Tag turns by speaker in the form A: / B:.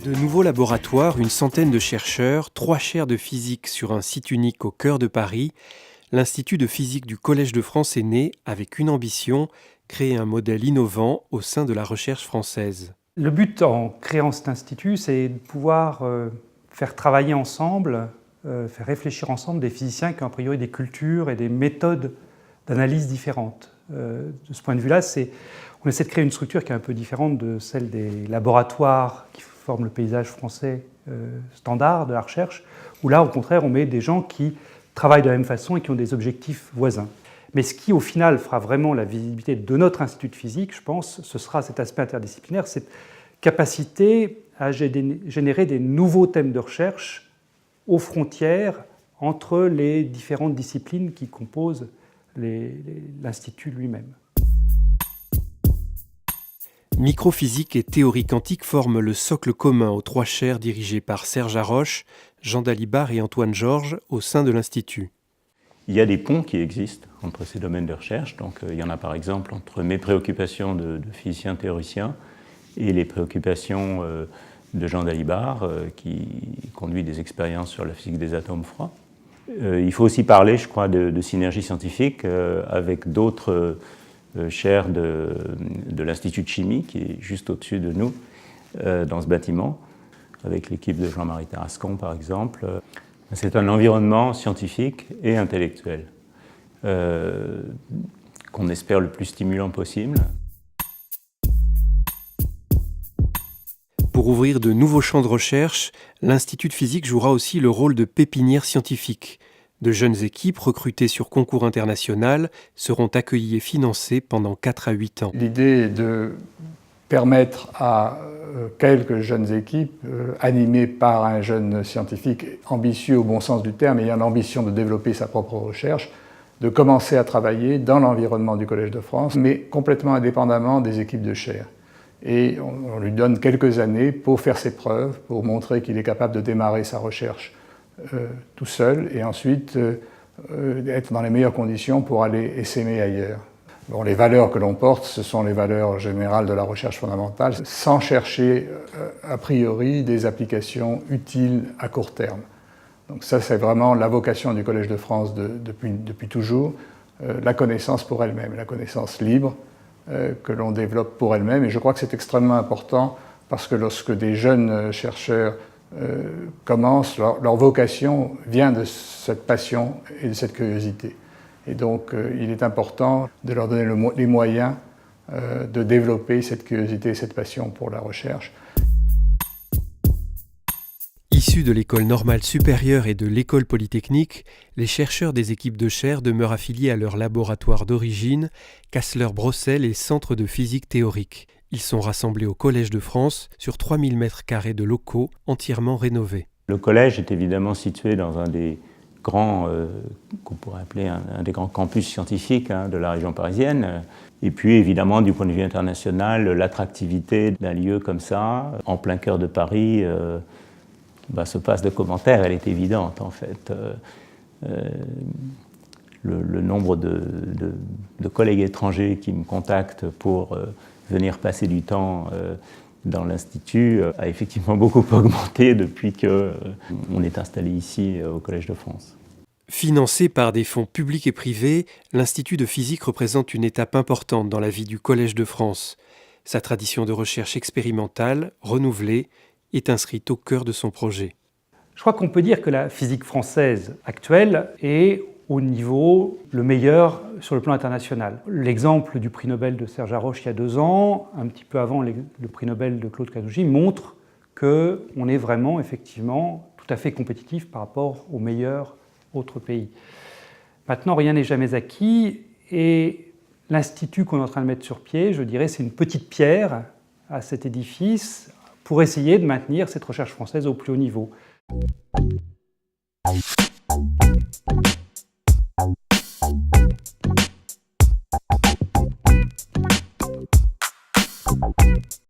A: De nouveaux laboratoires, une centaine de chercheurs, 3 chaires de physique sur un site unique au cœur de Paris. L'Institut de physique du Collège de France est né avec une ambition, créer un modèle innovant au sein de la recherche française.
B: Le but en créant cet institut, c'est de pouvoir faire travailler ensemble, faire réfléchir ensemble des physiciens qui ont a priori des cultures et des méthodes d'analyse différentes. De ce point de vue-là, on essaie de créer une structure qui est un peu différente de celle des laboratoires qui forment le paysage français standard de la recherche, où là, au contraire, on met des gens qui travaillent de la même façon et qui ont des objectifs voisins. Mais ce qui, au final, fera vraiment la visibilité de notre institut de physique, je pense, ce sera cet aspect interdisciplinaire, cette capacité à générer des nouveaux thèmes de recherche aux frontières entre les différentes disciplines qui composent l'institut lui-même.
A: Microphysique et théorie quantique forment le socle commun aux 3 chaires dirigées par Serge Haroche, Jean Dalibard et Antoine Georges au sein de l'Institut.
C: Il y a des ponts qui existent entre ces domaines de recherche. Donc, il y en a par exemple entre mes préoccupations de physicien théoricien et les préoccupations de Jean Dalibard, qui conduit des expériences sur la physique des atomes froids. Il faut aussi parler, je crois, de synergie scientifique avec d'autres chaires de l'Institut de chimie, qui est juste au-dessus de nous, dans ce bâtiment, avec l'équipe de Jean-Marie Tarascon, par exemple. C'est un environnement scientifique et intellectuel qu'on espère le plus stimulant possible.
A: Pour ouvrir de nouveaux champs de recherche, l'Institut de physique jouera aussi le rôle de pépinière scientifique. De jeunes équipes recrutées sur concours international seront accueillies et financées pendant 4 à 8 ans.
D: L'idée est de permettre à quelques jeunes équipes animées par un jeune scientifique ambitieux au bon sens du terme, ayant l'ambition de développer sa propre recherche, de commencer à travailler dans l'environnement du Collège de France, mais complètement indépendamment des équipes de chaire. Et on lui donne quelques années pour faire ses preuves, pour montrer qu'il est capable de démarrer sa recherche tout seul et ensuite être dans les meilleures conditions pour aller essaimer ailleurs. Bon, les valeurs que l'on porte, ce sont les valeurs générales de la recherche fondamentale, sans chercher a priori des applications utiles à court terme. Donc ça, c'est vraiment la vocation du Collège de France depuis toujours, la connaissance pour elle-même, la connaissance libre que l'on développe pour elle-même. Et je crois que c'est extrêmement important parce que lorsque des jeunes chercheurs commencent, leur vocation vient de cette passion et de cette curiosité. Et donc, il est important de leur donner les moyens de développer cette curiosité et cette passion pour la recherche.
A: Issus de l'école normale supérieure et de l'école polytechnique, les chercheurs des équipes de chaire demeurent affiliés à leur laboratoire d'origine, Cassler-Brossel et Centre de physique théorique. Ils sont rassemblés au Collège de France sur 3000 m² de locaux entièrement rénovés.
C: Le collège est évidemment situé dans un des grands, qu'on pourrait appeler un des grands campus scientifiques de la région parisienne. Et puis évidemment, du point de vue international, l'attractivité d'un lieu comme ça, en plein cœur de Paris, se passe de commentaires, elle est évidente en fait. Le nombre de collègues étrangers qui me contactent pour venir passer du temps dans l'Institut a effectivement beaucoup augmenté depuis qu'on est installé ici au Collège de France.
A: Financé par des fonds publics et privés, l'Institut de physique représente une étape importante dans la vie du Collège de France. Sa tradition de recherche expérimentale, renouvelée, est inscrite au cœur de son projet.
B: Je crois qu'on peut dire que la physique française actuelle est au niveau le meilleur sur le plan international. L'exemple du prix Nobel de Serge Haroche il y a 2 ans, un petit peu avant le prix Nobel de Claude Canougy, montre qu'on est vraiment effectivement tout à fait compétitif par rapport aux meilleurs autres pays. Maintenant, rien n'est jamais acquis et l'institut qu'on est en train de mettre sur pied, je dirais, c'est une petite pierre à cet édifice pour essayer de maintenir cette recherche française au plus haut niveau.